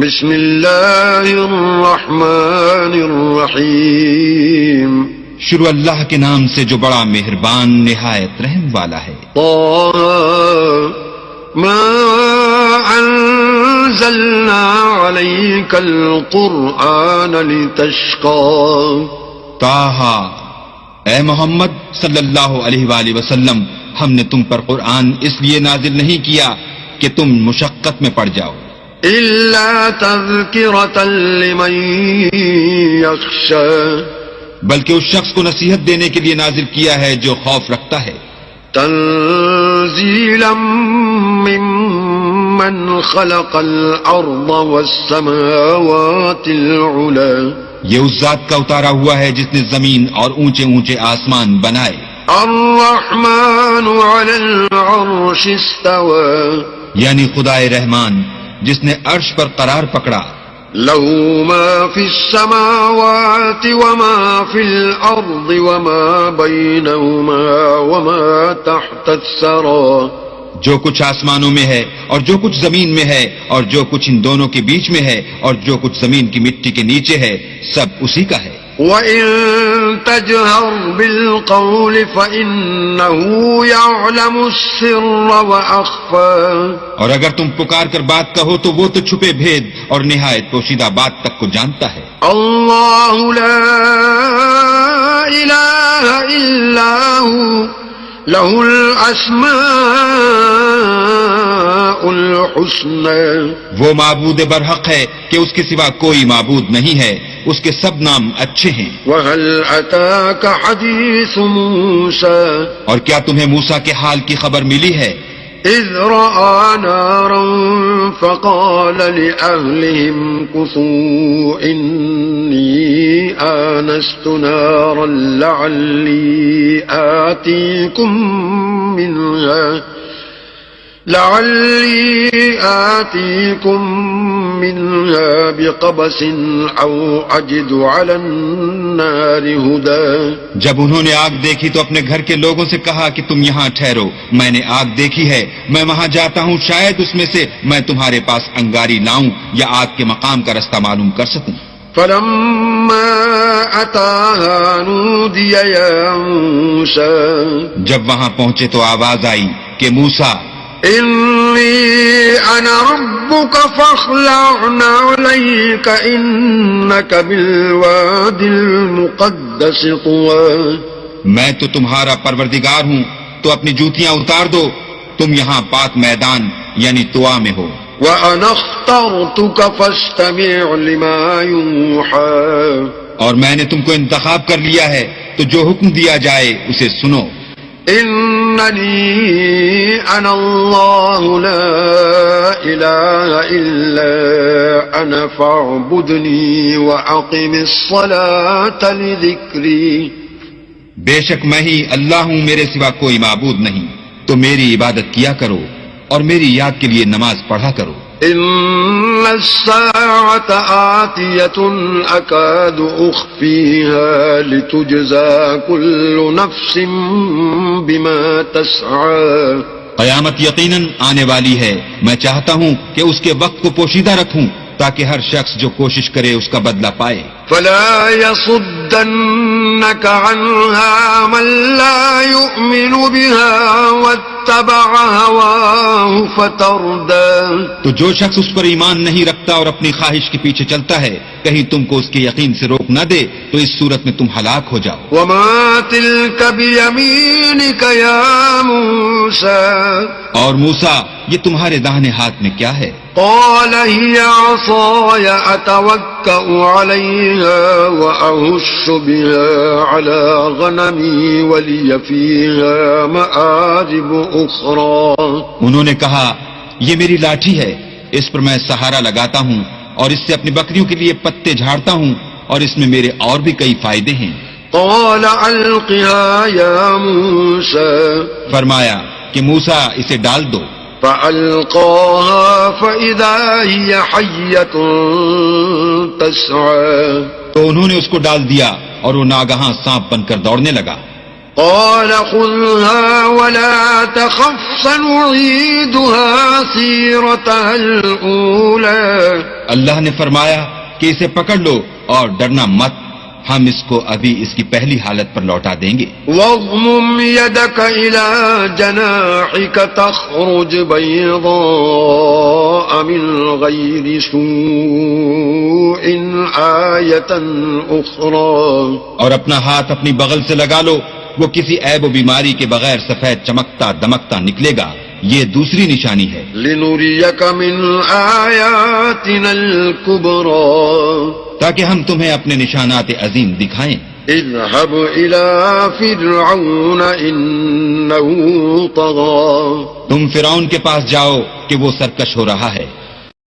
بسم اللہ الرحمن الرحیم شروع اللہ کے نام سے جو بڑا مہربان نہایت رحم والا ہے. طه ما انزلنا عليك القرآن لتشقى. طٰہٰ، اے محمد صلی اللہ علیہ وآلہ وسلم، ہم نے تم پر قرآن اس لیے نازل نہیں کیا کہ تم مشقت میں پڑ جاؤ، إلا تذكرة لمن يخشى. بلکہ اس شخص کو نصیحت دینے کے لیے نازل کیا ہے جو خوف رکھتا ہے. تنزيلا ممن خلق الأرض والسماوات العلى. یہ اس ذات کا اتارا ہوا ہے جس نے زمین اور اونچے اونچے آسمان بنائے. الرحمن على العرش استوى. یعنی خدائے رحمان جس نے عرش پر قرار پکڑا. له ما في السماوات وما في الأرض وما بينهما وما تحت الثرى. جو کچھ آسمانوں میں ہے اور جو کچھ زمین میں ہے اور جو کچھ ان دونوں کے بیچ میں ہے اور جو کچھ زمین کی مٹی کے نیچے ہے، سب اسی کا ہے. وَإِن تَجْهَرْ بِالْقَوْلِ فَإِنَّهُ يَعْلَمُ السِّرَّ وَأَخْفَى. اور اگر تم پکار کر بات کہو تو وہ تو چھپے بھید اور نہایت پوشیدہ بات تک کو جانتا ہے. اللہ لا الہ الا هو له الاسماء الحسنى. وہ معبود برحق ہے کہ اس کے سوا کوئی معبود نہیں ہے، اس کے سب نام اچھے ہیں. وهل اتاك حديث موسى. اور کیا تمہیں موسیٰ کے حال کی خبر ملی ہے؟ اذ رأى نارا فقال لأهلهم كثوا إني آنست نارا لعلي آتيكم منها بقبس أو أجد على النار هدى. جب انہوں نے آگ دیکھی تو اپنے گھر کے لوگوں سے کہا کہ تم یہاں ٹھہرو، میں نے آگ دیکھی ہے، میں وہاں جاتا ہوں، شاید اس میں سے میں تمہارے پاس انگاری لاؤں یا آگ کے مقام کا رستہ معلوم کر سکوں. فلما أتاها نودي يا موسى. جب وہاں پہنچے تو آواز آئی کہ موسیٰ، إني أنا ربك فاخلع عليك إنك بالواد المقدس طوى. میں تو تمہارا پروردگار ہوں، تو اپنی جوتیاں اتار دو، تم یہاں پاک میدان یعنی طوا میں ہو. وأنا اخترتك فاستمع لما يوحى. اور میں نے تم کو انتخاب کر لیا ہے، تو جو حکم دیا جائے اسے سنو. إنني أنا الله لا إله إلا أنا فاعبدني وأقم الصلاة لذكري. بے شک میں ہی اللہ ہوں، میرے سوا کوئی معبود نہیں، تو میری عبادت کیا کرو اور میری یاد کے لیے نماز پڑھا کرو. إن الساعة آتية أكاد أخفيها لتجزى كل نفس بما تسعى. قیامت یقیناً آنے والی ہے، میں چاہتا ہوں کہ اس کے وقت کو پوشیدہ رکھوں تاکہ ہر شخص جو کوشش کرے اس کا بدلہ پائے. فلا يصدنك عنها من لا يؤمن بها واتبع هواه فتردى. تو جو شخص اس پر ایمان نہیں رکھتا اور اپنی خواہش کے پیچھے چلتا ہے، کہیں تم کو اس کے یقین سے روک نہ دے تو اس صورت میں تم ہلاک ہو جاؤ. وما تلك بيمينك يا موسى. اور موسیٰ، یہ تمہارے داہنے ہاتھ میں کیا ہے؟ قال هي عصاي أتوكأ عليها وأهش بها على غنمي ولي فيها مآرب أخرى. انہوں نے کہا، یہ میری لاٹھی ہے، اس پر میں سہارا لگاتا ہوں اور اس سے اپنی بکریوں کے لیے پتے جھاڑتا ہوں اور اس میں میرے اور بھی کئی فائدے ہیں. قال ألقها يا موسى. فرمایا کہ موسیٰ اسے ڈال دو. فألقاها فإذا هي حية تسعى. تو انہوں نے اس کو ڈال دیا اور وہ ناگہاں سانپ بن کر دوڑنے لگا. قال خذها ولا تخف سنعيدها سيرتها الأولى اللہ نے فرمایا کہ اسے پکڑ لو اور ڈرنا مت، ہم اس کو ابھی اس کی پہلی حالت پر لوٹا دیں گے۔ واضمم يدك إلى جناحك تخرج بيضاء من غير سوء آية أخرى، اور اپنا ہاتھ اپنی بغل سے لگا لو، وہ کسی عیب و بیماری کے بغیر سفید چمکتا دمکتا نکلے گا، یہ دوسری نشانی ہے۔ لنريك من آياتنا الكبرى، تاکہ ہم تمہیں اپنے نشانات عظیم دکھائیں۔ اذهب إلى فرعون إنه طغى، تم فرعون کے پاس جاؤ کہ وہ سرکش ہو رہا ہے۔